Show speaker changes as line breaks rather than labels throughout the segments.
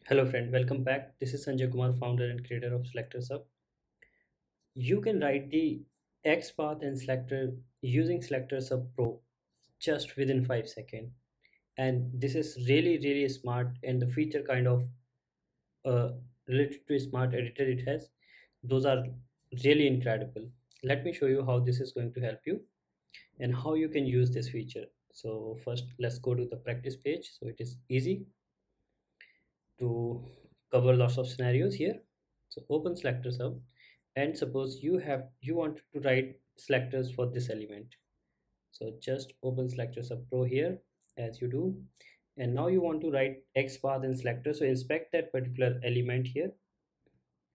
Hello friend, welcome back. This is Sanjay Kumar, founder and creator of SelectorsHub. You can write the XPath and selector using SelectorsHub Pro just within 5 seconds. And this is really smart, and the feature kind of uh, related to a smart editor it has, those are really incredible. Let me show you how this is going to help you and how you can use this feature. So first let's go to the practice page. So it is easy to cover lots of scenarios here. So open SelectorsHub, and suppose you want to write selectors for this element. So just open SelectorsHub Pro here as you do, and now you want to write XPath and selector. So inspect that particular element here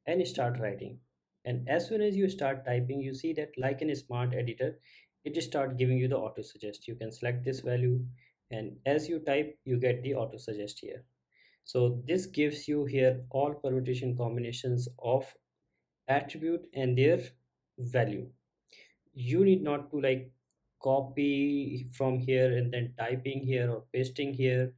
and start writing. And as soon as you start typing, you see that like in a smart editor, it start giving you the auto suggest. You can select this value, and as you type, you get the auto suggest here. So this gives you here all permutation combinations of attribute and their value. You need not to like copy from here and then typing here or pasting here,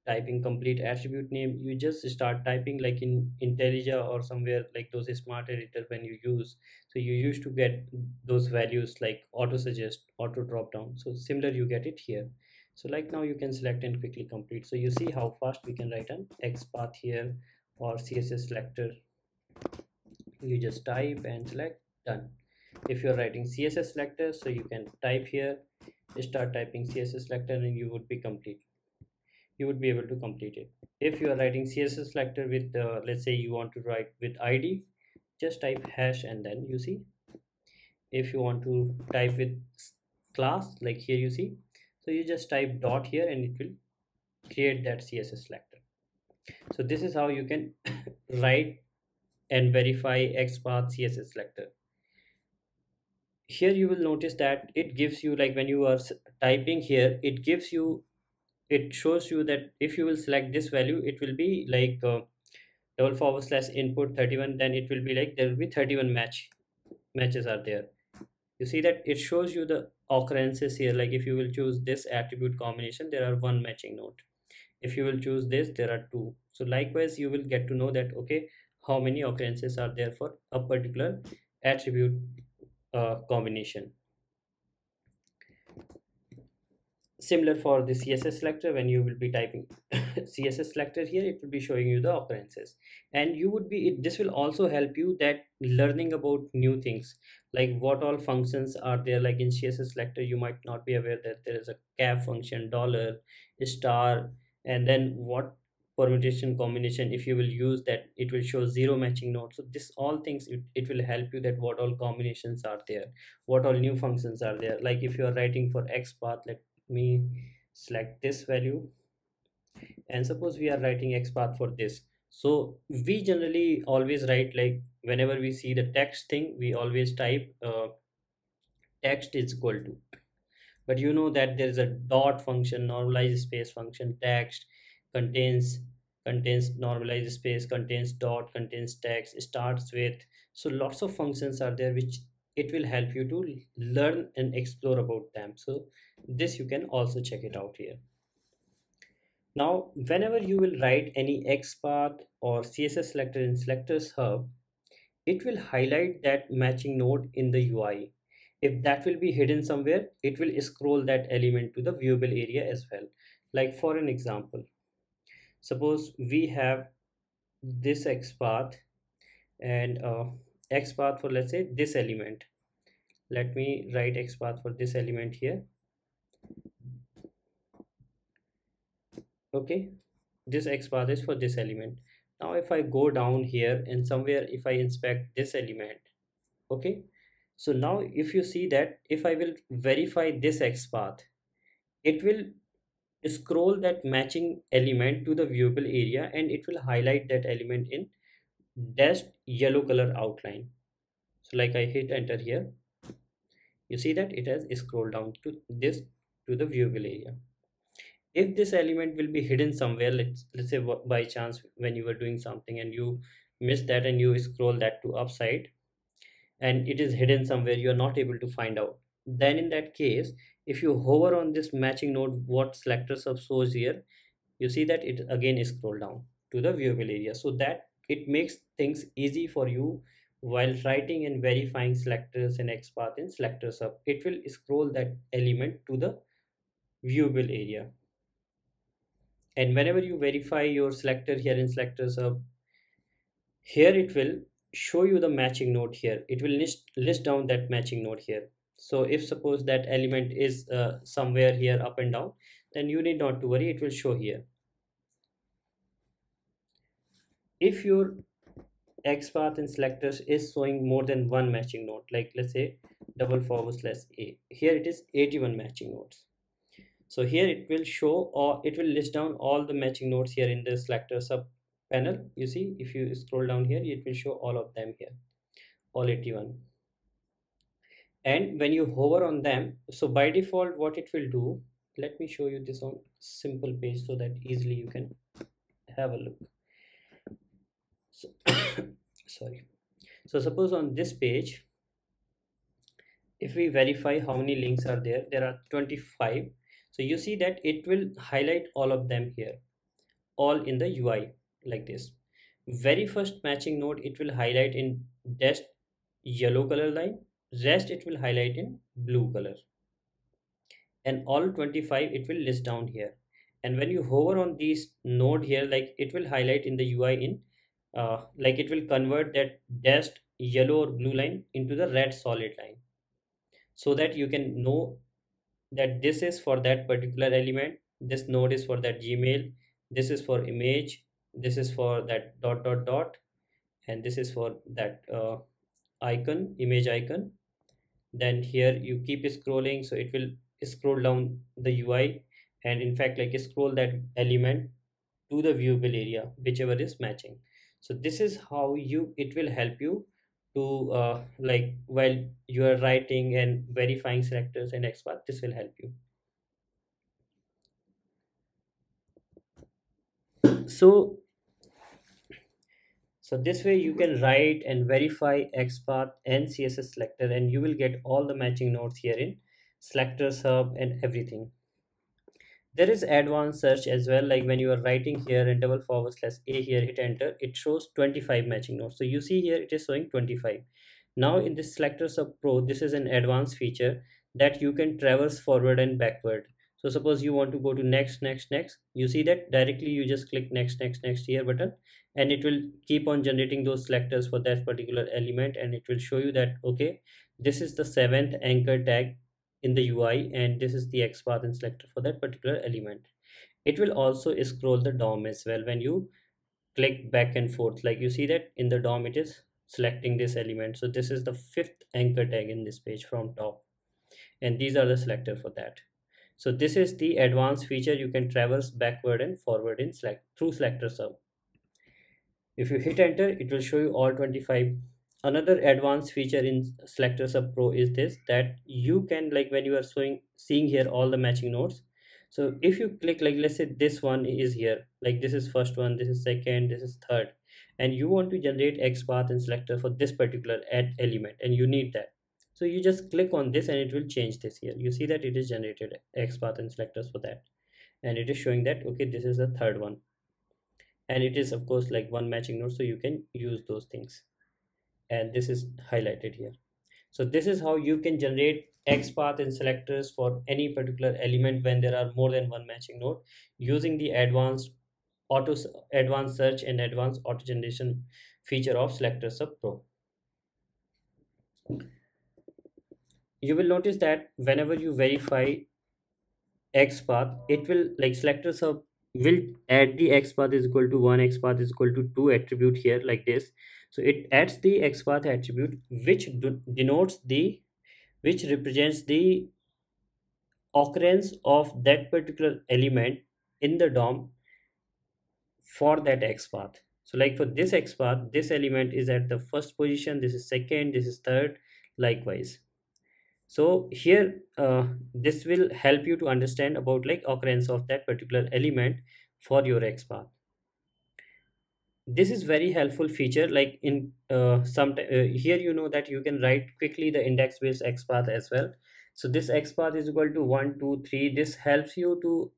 typing complete attribute name. You just start typing like in IntelliJ or somewhere like those smart editor when you use. So you used to get those values like auto suggest, auto drop down. So similar you get it here. So like now you can select and quickly complete. So you see how fast we can write an XPath here or CSS selector. You just type and select, done. If you're writing CSS selector, so you can type here, start typing CSS selector, and you would be able to complete it. If you are writing CSS selector with let's say you want to write with ID, just type hash and then you see. If you want to type with class, like here you see, so you just type dot here and it will create that CSS selector. So this is how you can write and verify XPath CSS selector. Here you will notice that it gives you, like when you are typing here, it shows you that if you will select this value, it will be like /input 31, then it will be like there will be 31 matches are there. You see that it shows you the occurrences here, like if you will choose this attribute combination, there are one matching node. If you will choose this, there are two. So likewise you will get to know that okay, how many occurrences are there for a particular attribute combination. Similar for the CSS selector, when you will be typing CSS selector here, it will be showing you the occurrences, and you would be this will also help you that learning about new things, like what all functions are there. Like in CSS selector, you might not be aware that there is a cap function, dollar, star, and then what permutation combination if you will use that, it will show zero matching node. So this all things, it will help you that what all combinations are there, what all new functions are there. Like if you are writing for XPath, let me select this value, and suppose we are writing XPath for this. So we generally always write, like whenever we see the text thing, we always type text is equal to, but you know that there is a dot function, normalize space function, text contains normalize space, contains dot, contains text, starts with. So lots of functions are there which it will help you to learn and explore about them. So this you can also check it out here. Now whenever you will write any XPath or CSS selector in SelectorsHub, it will highlight that matching node in the UI. If that will be hidden somewhere, it will scroll that element to the viewable area as well. Like for an example, suppose we have this XPath and XPath for, let's say, this element. Let me write XPath for this element here. Okay, this XPath is for this element. Now if I go down here and somewhere if I inspect this element, okay, so now if you see that if I will verify this XPath, it will scroll that matching element to the viewable area and it will highlight that element in dashed yellow color outline. So like I hit enter here, you see that it has scrolled down to this, to the viewable area. If this element will be hidden somewhere, let's say by chance when you were doing something and you missed that and you scroll that to upside and it is hidden somewhere, you are not able to find out, then in that case, if you hover on this matching node what SelectorsHub shows here, you see that it again is scroll down to the viewable area, so that it makes things easy for you while writing and verifying selectors and XPath in SelectorsHub. It will scroll that element to the viewable area. And whenever you verify your selector here in SelectorsHub, here it will show you the matching node here. It will list down that matching node here. So if suppose that element is somewhere here up and down, then you need not to worry, it will show here. If your XPath in selectors is showing more than one matching node, like let's say /a, here it is 81 matching nodes. So here it will show, or it will list down all the matching nodes here in the SelectorsHub panel. You see, if you scroll down here, it will show all of them here, all 81. And when you hover on them, so by default what it will do, let me show you this on simple page so that easily you can have a look. So sorry. So suppose on this page, if we verify how many links are there, there are 25. So you see that it will highlight all of them here, all in the UI like this. Very first matching node, it will highlight in dashed yellow color line, rest it will highlight in blue color, and all 25 it will list down here. And when you hover on this node here, like it will highlight in the UI in like it will convert that dashed yellow or blue line into the red solid line, so that you can know that this is for that particular element, this node is for that Gmail, this is for image, this is for that dot dot dot, and this is for that icon, image icon. Then here you keep scrolling, so it will scroll down the UI, and in fact like scroll that element to the viewable area, whichever is matching. So this is how it will help you to like while you are writing and verifying selectors and XPath, this will help you. So this way you can write and verify XPath and CSS selector, and you will get all the matching nodes here in SelectorsHub and everything. There is advanced search as well, like when you are writing here and /a here, hit enter, it shows 25 matching nodes. So you see here it is showing 25. Now in this SelectorsHub Pro, this is an advanced feature that you can traverse forward and backward. So suppose you want to go to next, you see that directly you just click next here button, and it will keep on generating those selectors for that particular element, and it will show you that okay, this is the 7th anchor tag in the UI, and this is the XPath and selector for that particular element. It will also scroll the DOM as well when you click back and forth, like you see that in the DOM it is selecting this element. So this is the 5th anchor tag in this page from top, and these are the selector for that. So this is the advanced feature, you can traverse backward and forward in through SelectorsHub. If you hit enter, it will show you all 25. Another advanced feature in SelectorsHub Pro is this, that you can, like when you are seeing here all the matching nodes, so if you click, like let's say this one is here, like this is first one, this is second, this is third, and you want to generate XPath and selector for this particular element, and you need that. So you just click on this and it will change this here. You see that it is generated XPath and selectors for that, and it is showing that okay, this is the third one, and it is of course like one matching node, so you can use those things, and this is highlighted here. So this is how you can generate XPath and selectors for any particular element when there are more than one matching node, using the advanced search and advanced auto generation feature of SelectorsHub Pro. You will notice that whenever you verify XPath, it will, like SelectorsHub will add the XPath is equal to 1, XPath is equal to 2 attribute here like this. So it adds the XPath attribute which represents the occurrence of that particular element in the DOM for that XPath. So like for this XPath, this element is at the first position, this is second, this is third, likewise. So here this will help you to understand about like occurrence of that particular element for your XPath. This is very helpful feature, like in here you know that you can write quickly the index based XPath as well. So this XPath is equal to 1 2 3. This helps you to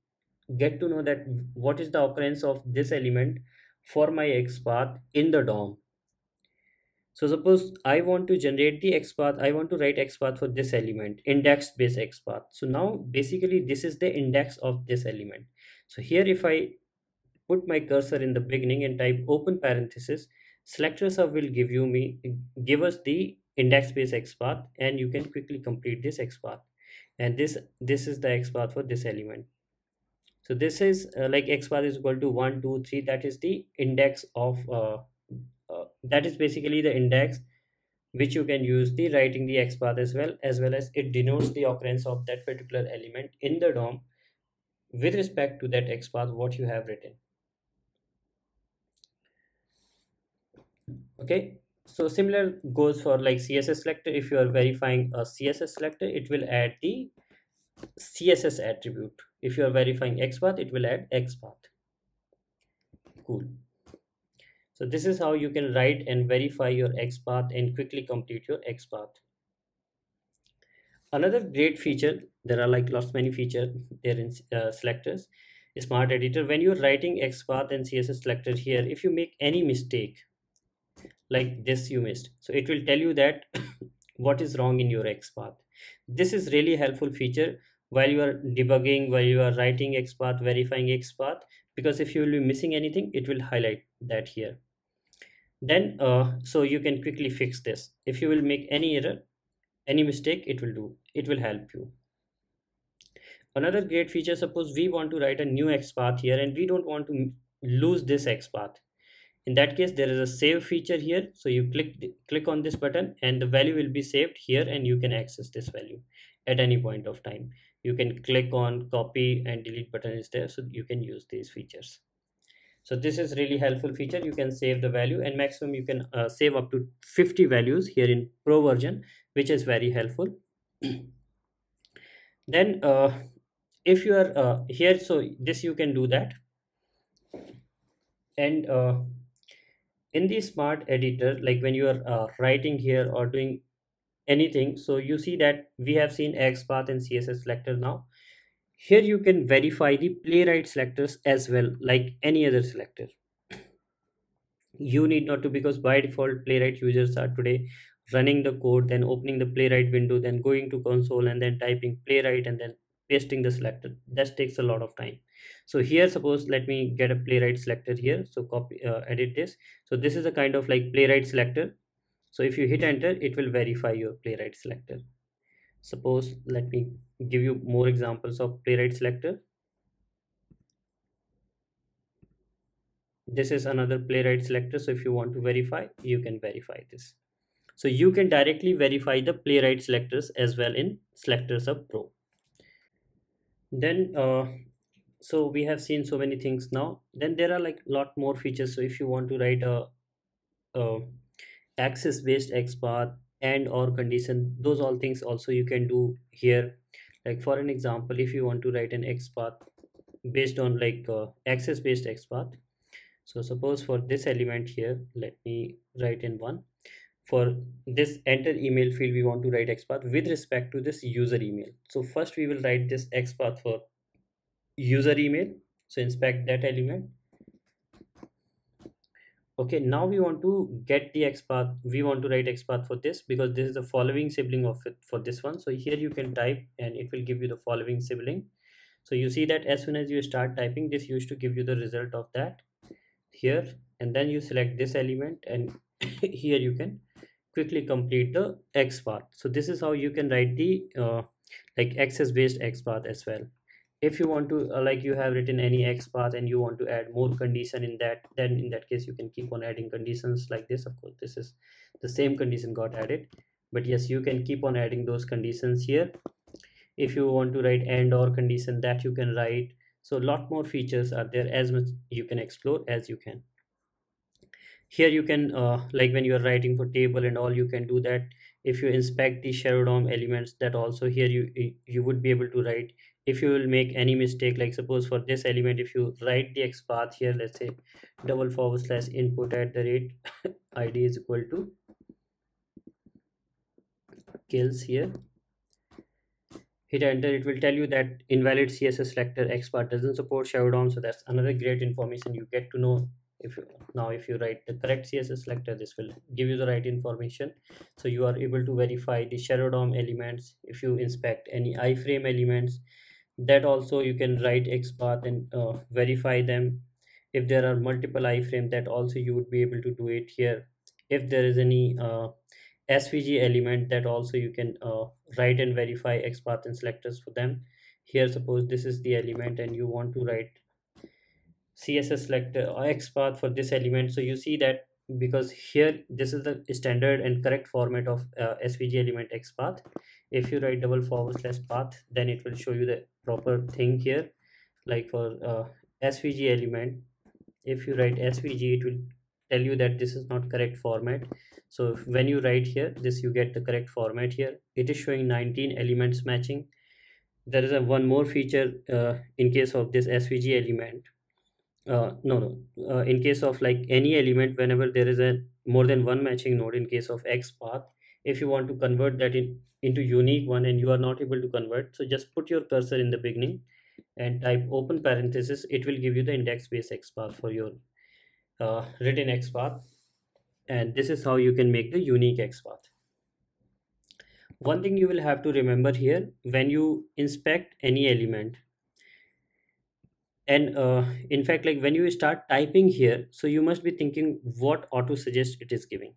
get to know that what is the occurrence of this element for my XPath in the DOM. So suppose I want to generate the XPath, I want to write XPath for this element, index based XPath. So now basically this is the index of this element. So here if I put my cursor in the beginning and type open parenthesis, SelectorsHub will give us the index based XPath, and you can quickly complete this XPath. And this is the XPath for this element. So this is like XPath is equal to 1 2 3. That is the index of that is basically the index which you can use the writing the XPath, as well as it denotes the occurrence of that particular element in the DOM with respect to that XPath what you have written. Okay, so similar goes for like CSS selector. If you are verifying a CSS selector, it will add the CSS attribute. If you are verifying XPath, it will add XPath. Cool. So this is how you can write and verify your XPath and quickly complete your XPath. Another great feature, there are like lots many features there in selectors, smart editor. When you're writing XPath and CSS selector here, if you make any mistake like this you missed, so it will tell you that what is wrong in your XPath. This is really helpful feature while you are debugging, while you are writing XPath, verifying XPath, because if you will be missing anything, it will highlight that here. Then so you can quickly fix this. If you will make any error, any mistake, it will help you. Another great feature, suppose we want to write a new XPath here and we don't want to lose this XPath. In that case, there is a save feature here. So you click on this button and the value will be saved here, and you can access this value at any point of time. You can click on copy and delete button is there, so you can use these features. So this is really helpful feature. You can save the value, and maximum you can save up to 50 values here in Pro version, which is very helpful. Then if you are here, so this you can do that. And in the smart editor, like when you are writing here or doing anything, so you see that we have seen XPath and CSS selector. Now here you can verify the playwright selectors as well, like any other selector. You need not to, because by default playwright users are today running the code, then opening the playwright window, then going to console and then typing playwright and then pasting the selector. That takes a lot of time. So here, suppose let me get a playwright selector here. So copy, edit this. So this is a kind of like playwright selector. So if you hit enter, it will verify your playwright selector. Suppose let me give you more examples of playwright selector. This is another playwright selector. So if you want to verify, you can verify this. So you can directly verify the playwright selectors as well in SelectorsHub Pro. Then so we have seen so many things now. Then there are like a lot more features. So if you want to write a access based XPath and or condition, those all things also you can do here. Like for an example, if you want to write an XPath based on like access based XPath. So suppose for this element here, let me write in one. For this enter email field, we want to write XPath with respect to this user email. So first we will write this XPath for user email. So inspect that element. Okay, now we want to get the XPath. We want to write XPath for this because this is the following sibling of it for this one. So here you can type and it will give you the following sibling. So you see that as soon as you start typing, this used to give you the result of that here, and then you select this element and here you can quickly complete the XPath. So this is how you can write the like access based XPath as well. If you want to like you have written any XPath and you want to add more condition in that, then in that case you can keep on adding conditions like this. Of course this is the same condition got added, but yes, you can keep on adding those conditions here. If you want to write and or condition, that you can write. So a lot more features are there, as much you can explore as you can. Here you can like when you are writing for table and all, you can do that. If you inspect the shadow DOM elements, that also here you would be able to write. If you will make any mistake, like suppose for this element, if you write the XPath here, let's say /input id is equal to kills here, hit enter, it will tell you that invalid CSS selector XPath doesn't support shadow DOM. So that's another great information you get to know If you write the correct CSS selector, this will give you the right information. So you are able to verify the shadow DOM elements. If you inspect any iframe elements, that also you can write XPath and verify them. If there are multiple iframe, that also you would be able to do it here. If there is any SVG element, that also you can write and verify XPath and selectors for them. Here, suppose this is the element and you want to write CSS selector or XPath for this element. So you see that because here this is the standard and correct format of SVG element XPath. If you write /path, then it will show you the proper thing here. Like for SVG element, if you write SVG, it will tell you that this is not correct format. So when you write here, this you get the correct format here. It is showing 19 elements matching. There is a one more feature in case of this SVG element. In case of like any element, whenever there is a more than one matching node, in case of XPath, if you want to convert that into unique one and you are not able to convert, so just put your cursor in the beginning and type open parenthesis. It will give you the index based XPath for your written XPath, and this is how you can make the unique XPath. One thing you will have to remember here, when you inspect any element, and in fact, like when you start typing here, so you must be thinking what auto suggest it is giving,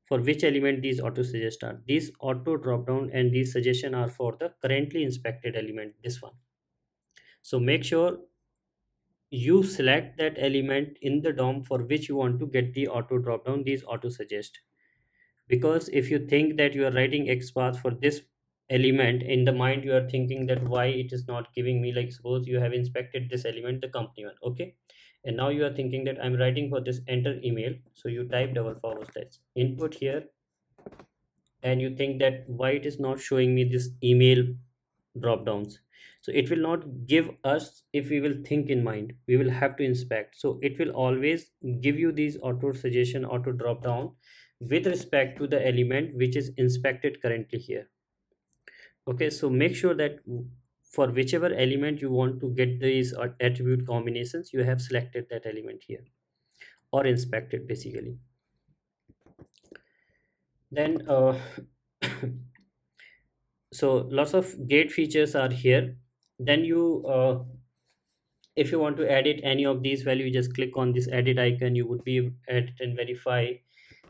for which element these auto suggest are. These auto drop down and these suggestion are for the currently inspected element, this one. So make sure you select that element in the DOM for which you want to get the auto drop down, these auto suggest. Because if you think that you are writing XPath for this element, in the mind you are thinking that why it is not giving me, like suppose you have inspected this element, the company one, okay, and now you are thinking that I'm writing for this enter email. So you type // input here, and you think that why it is not showing me this email drop downs. So it will not give us. If we will think in mind, we will have to inspect, so it will always give you these auto suggestion, auto drop down with respect to the element which is inspected currently here. Okay, so make sure that for whichever element you want to get these attribute combinations, you have selected that element here or inspected basically. Then so lots of great features are here. Then you if you want to edit any of these values, just click on this edit icon. You would be edit and verify.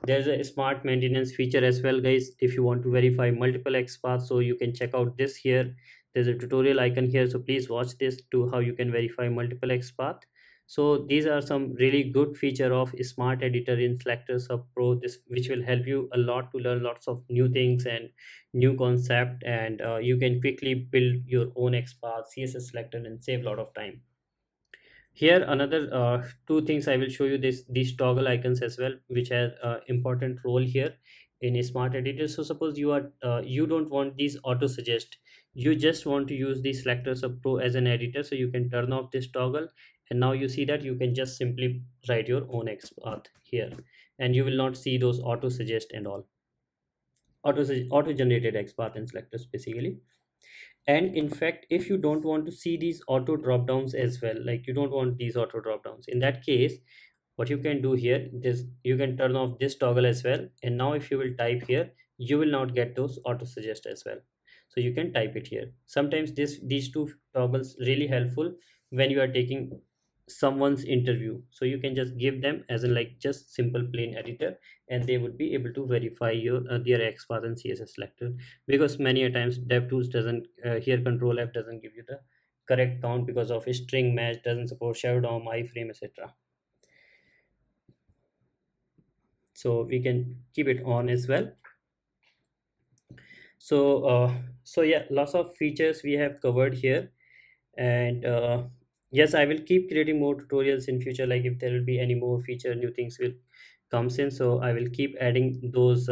There's a smart maintenance feature as well, guys, if you want to verify multiple XPaths. So you can check out this here. There's a tutorial icon here, so please watch this to how you can verify multiple XPath. So these are some really good feature of smart editor in SelectorsHub Pro, this which will help you a lot to learn lots of new things and new concept, and you can quickly build your own XPath, CSS selector, and save a lot of time. Here another two things I will show you, these toggle icons as well, which have important role here in a smart editor. So suppose you are you don't want these auto suggest, you just want to use the SelectorsHub Pro as an editor. So you can turn off this toggle, and now you see that you can just simply write your own XPath here, and you will not see those auto suggest and all auto generated XPath and selectors basically. And in fact, if you don't want to see these auto drop downs as well, like you don't want these auto drop downs, in that case what you can do here, this you can turn off this toggle as well, and now if you will type here, you will not get those auto suggest as well. So you can type it here. Sometimes these two toggles really helpful when you are taking someone's interview, so you can just give them as in like just simple plain editor, and they would be able to verify your their XPath and CSS selector. Because many a times DevTools doesn't here control F doesn't give you the correct count because of a string match, doesn't support shadow DOM, iframe, etc. So we can keep it on as well. So yeah, lots of features we have covered here, and yes, I will keep creating more tutorials in future. Like if there will be any more feature, new things will comes in, so I will keep adding those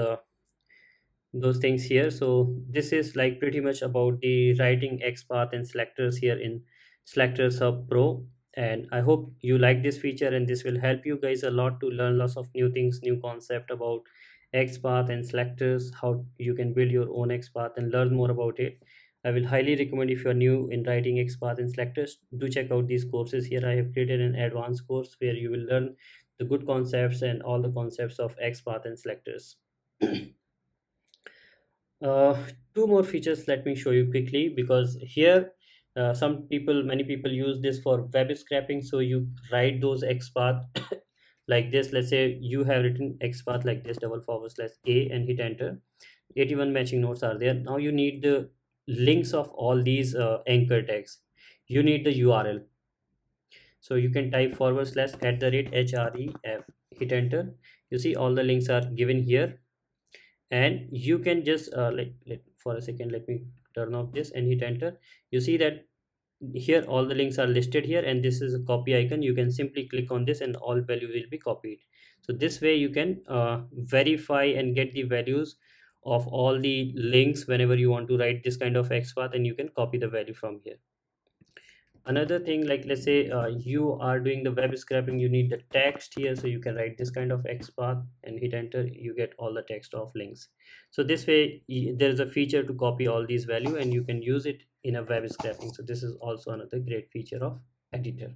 things here. So this is like pretty much about the writing XPath and selectors here in SelectorsHub Pro, and I hope you like this feature, and this will help you guys a lot to learn lots of new things, new concept about XPath and selectors, how you can build your own XPath and learn more about it. I will highly recommend, if you are new in writing XPath and selectors, do check out these courses. Here I have created an advanced course where you will learn the good concepts and all the concepts of XPath and selectors. uh, Two more features let me show you quickly, because here many people use this for web scraping. So you write those XPath like this. Let's say you have written XPath like this, /a, and hit enter. 81 matching nodes are there. Now you need the links of all these anchor tags. You need the URL. So you can type /@href, hit enter. You see all the links are given here, and you can just for a second, let me turn off this and hit enter. You see that here all the links are listed here, and this is a copy icon. You can simply click on this and all value will be copied. So this way you can verify and get the values of all the links whenever you want to write this kind of XPath, and you can copy the value from here. Another thing, like let's say you are doing the web scraping, you need the text here, so you can write this kind of XPath and hit enter. You get all the text of links. So this way there is a feature to copy all these value, and you can use it in a web scraping. So this is also another great feature of editor.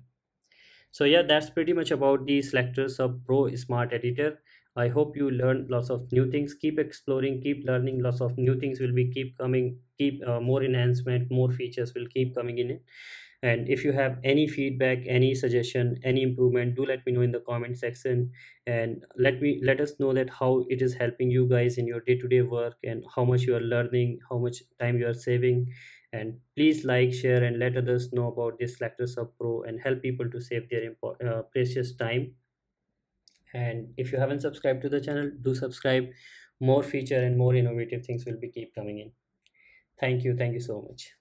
So yeah, that's pretty much about the SelectorsHub Pro Smart Editor. I hope you learned lots of new things. Keep exploring, keep learning. Lots of new things will be keep coming. Keep more enhancement, more features will keep coming in it. And if you have any feedback, any suggestion, any improvement, do let me know in the comment section, and let us know that how it is helping you guys in your day-to-day work, and how much you are learning, how much time you are saving. And please like, share, and let others know about this SelectorsHub Pro, and help people to save their precious time. And if you haven't subscribed to the channel, do subscribe. More feature and more innovative things will be keep coming in. Thank you so much.